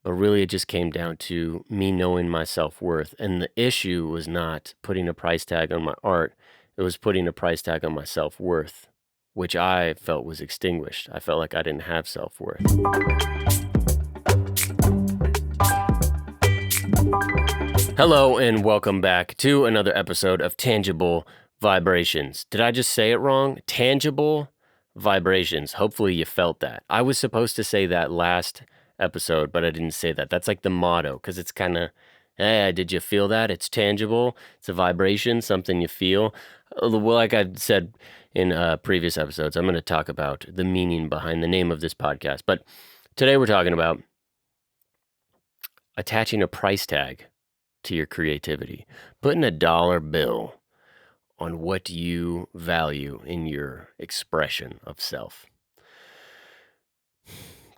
but really it just came down to me knowing my self-worth. And the issue was not putting a price tag on my art, it was putting a price tag on my self-worth, which I felt was extinguished. I felt like I didn't have self-worth. Hello, and welcome back to another episode of Tangible Vibrations. Did I just say it wrong? Tangible Vibrations. Hopefully you felt that. I was supposed to say that last episode, but I didn't say that. That's like the motto, because it's kind of, hey, did you feel that? It's tangible. It's a vibration, something you feel. Well, like I said in previous episodes, I'm going to talk about the meaning behind the name of this podcast. But today we're talking about attaching a price tag to your creativity, putting a dollar bill on what you value in your expression of self.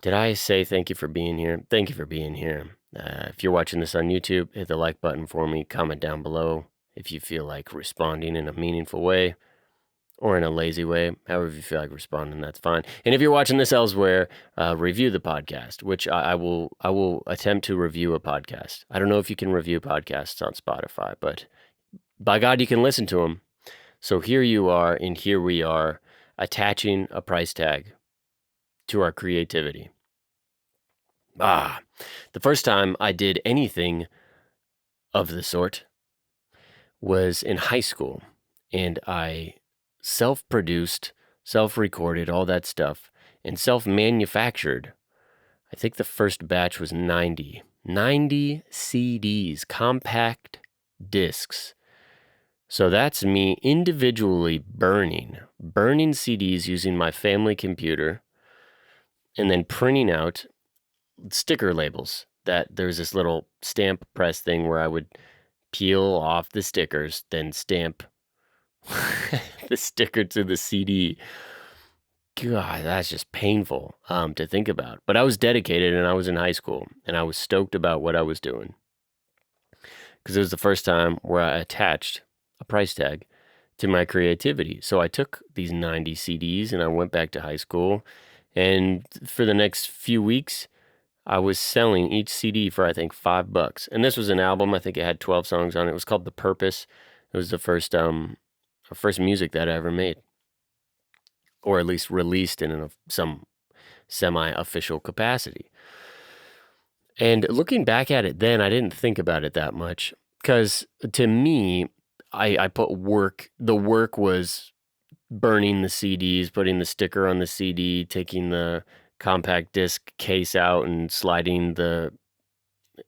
Did I say thank you for being here? Thank you for being here. If you're watching this on YouTube, hit the like button for me. Comment down below if you feel like responding in a meaningful way or in a lazy way. However you feel like responding, that's fine. And if you're watching this elsewhere, review the podcast, which I will attempt to review a podcast. I don't know if you can review podcasts on Spotify, but by God, you can listen to them. So here you are, and here we are, attaching a price tag to our creativity. The first time I did anything of the sort was in high school, and I self-produced, self-recorded, all that stuff, and self-manufactured. I think the first batch was 90 CDs, compact discs. So that's me individually burning CDs using my family computer and then printing out sticker labels. That there's this little stamp press thing where I would peel off the stickers, then stamp the sticker to the CD. God, that's just painful to think about. But I was dedicated, and I was in high school, and I was stoked about what I was doing because it was the first time where I attached a price tag to my creativity. So I took these 90 CDs and I went back to high school, and for the next few weeks, I was selling each CD for, I think, $5. And this was an album. I think it had 12 songs on it. It was called The Purpose. It was the first music that I ever made, or at least released in some semi-official capacity. And looking back at it then, I didn't think about it that much, because to me, I put work. The work was burning the CDs, putting the sticker on the CD, taking the compact disc case out and sliding the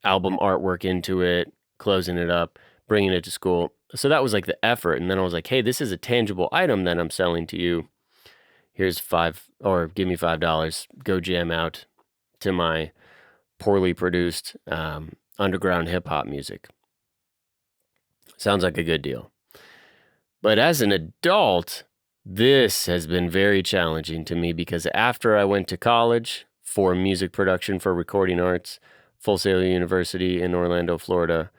album artwork into it, closing it up, bringing it to school. So that was like the effort. And then I was like, hey, this is a tangible item that I'm selling to you. Here's give me $5. Go jam out to my poorly produced underground hip hop music. Sounds like a good deal. But as an adult, this has been very challenging to me, because after I went to college for music production for recording arts, Full Sail University in Orlando, Florida,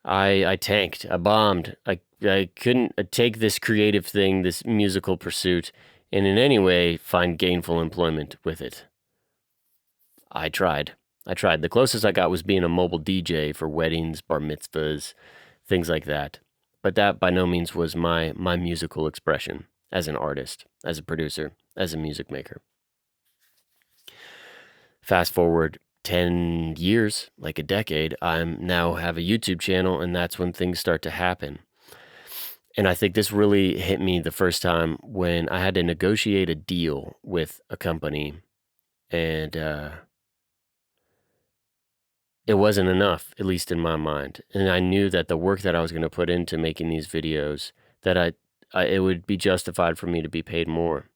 I tanked. I bombed. I couldn't take this creative thing, this musical pursuit, and in any way find gainful employment with it. I tried. The closest I got was being a mobile DJ for weddings, bar mitzvahs, things like that. But that by no means was my musical expression as an artist, as a producer, as a music maker. Fast forward 10 years, like a decade, I now have a YouTube channel, and that's when things start to happen. And I think this really hit me the first time when I had to negotiate a deal with a company, and it wasn't enough, at least in my mind. And I knew that the work that I was going to put into making these videos, that it would be justified for me to be paid more.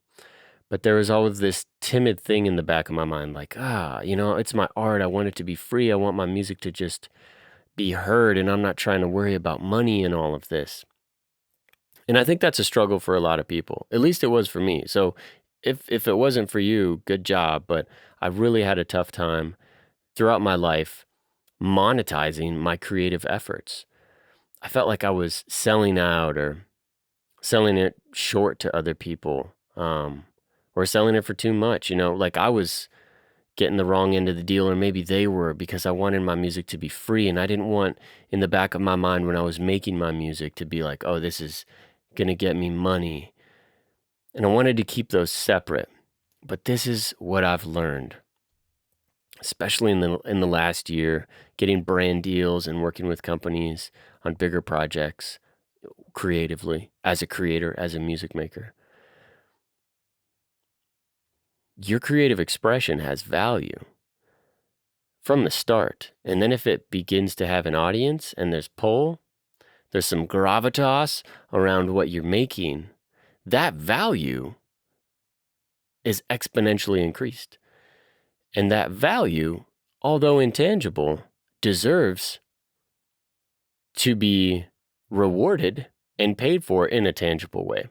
But there was always this timid thing in the back of my mind, like, it's my art. I want it to be free. I want my music to just be heard, and I'm not trying to worry about money and all of this. And I think that's a struggle for a lot of people. At least it was for me. So if it wasn't for you, good job. But I really had a tough time throughout my life monetizing my creative efforts. I felt like I was selling out, or selling it short to other people, or selling it for too much. Like I was getting the wrong end of the deal, or maybe they were, because I wanted my music to be free, and I didn't want in the back of my mind when I was making my music to be like, oh, this is gonna get me money. And I wanted to keep those separate. But this is what I've learned, especially in the last year, getting brand deals and working with companies on bigger projects creatively, as a creator, as a music maker. Your creative expression has value from the start. And then if it begins to have an audience and there's pull, there's some gravitas around what you're making, that value is exponentially increased. And that value, although intangible, deserves to be rewarded and paid for in a tangible way.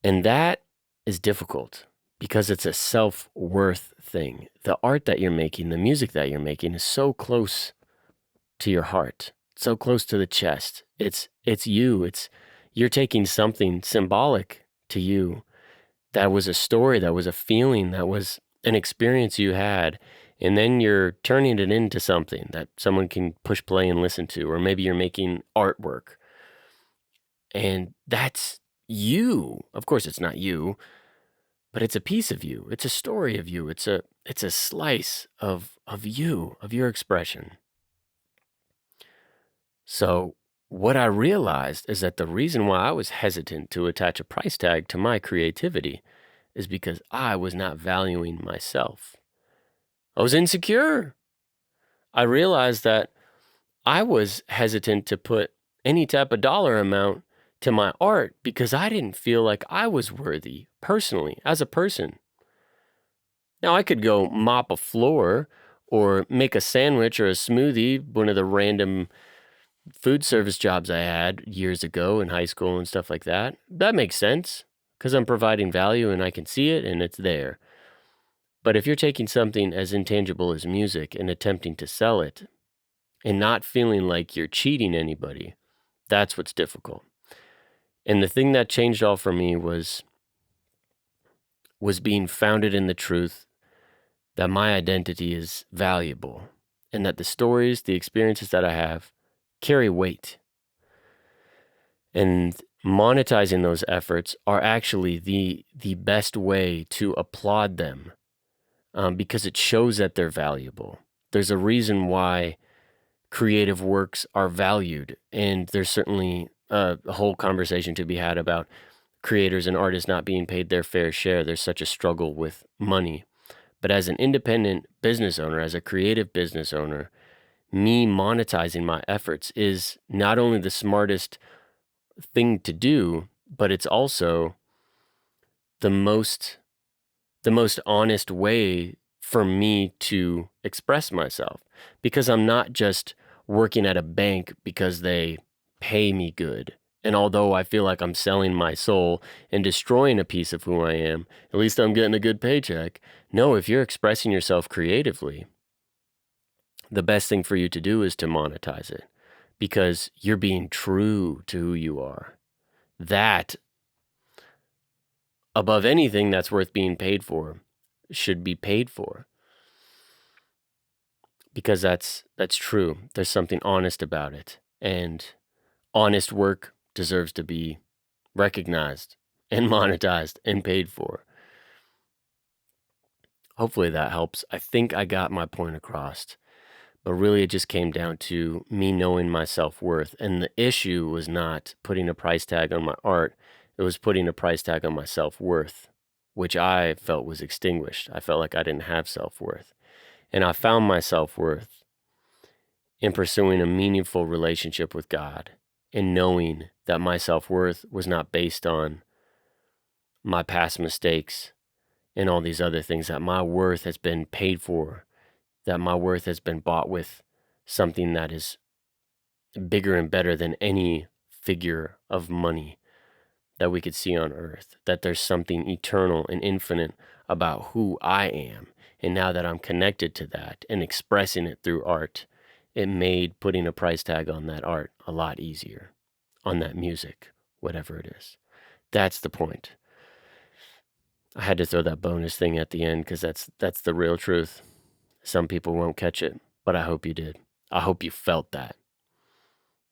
And that is difficult because it's a self-worth thing. The art that you're making, the music that you're making is so close to your heart, so close to the chest. It's you. You're taking something symbolic to you that was a story, that was a feeling, that was an experience you had, and then you're turning it into something that someone can push play and listen to, or maybe you're making artwork. And that's you. Of course, it's not you, but it's a piece of you. It's a story of you. It's a slice of you, of your expression. So what I realized is that the reason why I was hesitant to attach a price tag to my creativity is because I was not valuing myself. I was insecure. I realized that I was hesitant to put any type of dollar amount to my art because I didn't feel like I was worthy personally as a person. Now, I could go mop a floor or make a sandwich or a smoothie, one of the random food service jobs I had years ago in high school and stuff like that. That makes sense because I'm providing value and I can see it and it's there. But if you're taking something as intangible as music and attempting to sell it and not feeling like you're cheating anybody, that's what's difficult. And the thing that changed all for me was being founded in the truth that my identity is valuable and that the stories, the experiences that I have carry weight. And monetizing those efforts are actually the best way to applaud them, because it shows that they're valuable. There's a reason why creative works are valued, and there's certainly a whole conversation to be had about creators and artists not being paid their fair share. There's such a struggle with money. But as an independent business owner, as a creative business owner, me monetizing my efforts is not only the smartest thing to do, but it's also the most honest way for me to express myself, because I'm not just working at a bank because they pay me good. And although I feel like I'm selling my soul and destroying a piece of who I am, at least I'm getting a good paycheck. No, if you're expressing yourself creatively, the best thing for you to do is to monetize it because you're being true to who you are. That, above anything that's worth being paid for, should be paid for because that's true. There's something honest about it. And honest work deserves to be recognized and monetized and paid for. Hopefully that helps. I think I got my point across. But really, it just came down to me knowing my self-worth. And the issue was not putting a price tag on my art. It was putting a price tag on my self-worth, which I felt was extinguished. I felt like I didn't have self-worth. And I found my self-worth in pursuing a meaningful relationship with God and knowing that my self-worth was not based on my past mistakes and all these other things, that my worth has been paid for, that my worth has been bought with something that is bigger and better than any figure of money that we could see on earth, that there's something eternal and infinite about who I am. And now that I'm connected to that and expressing it through art, it made putting a price tag on that art a lot easier, on that music, whatever it is. That's the point. I had to throw that bonus thing at the end because that's the real truth. Some people won't catch it, but I hope you did. I hope you felt that.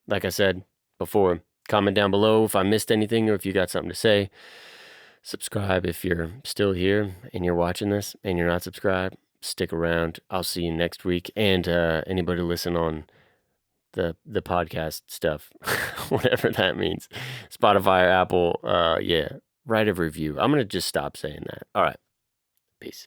Like I said before, comment down below if I missed anything or if you got something to say. Subscribe if you're still here and you're watching this and you're not subscribed. Stick around. I'll see you next week. And anybody listen on the podcast stuff, whatever that means, Spotify or Apple, yeah, write a review. I'm gonna just stop saying that. All right, peace.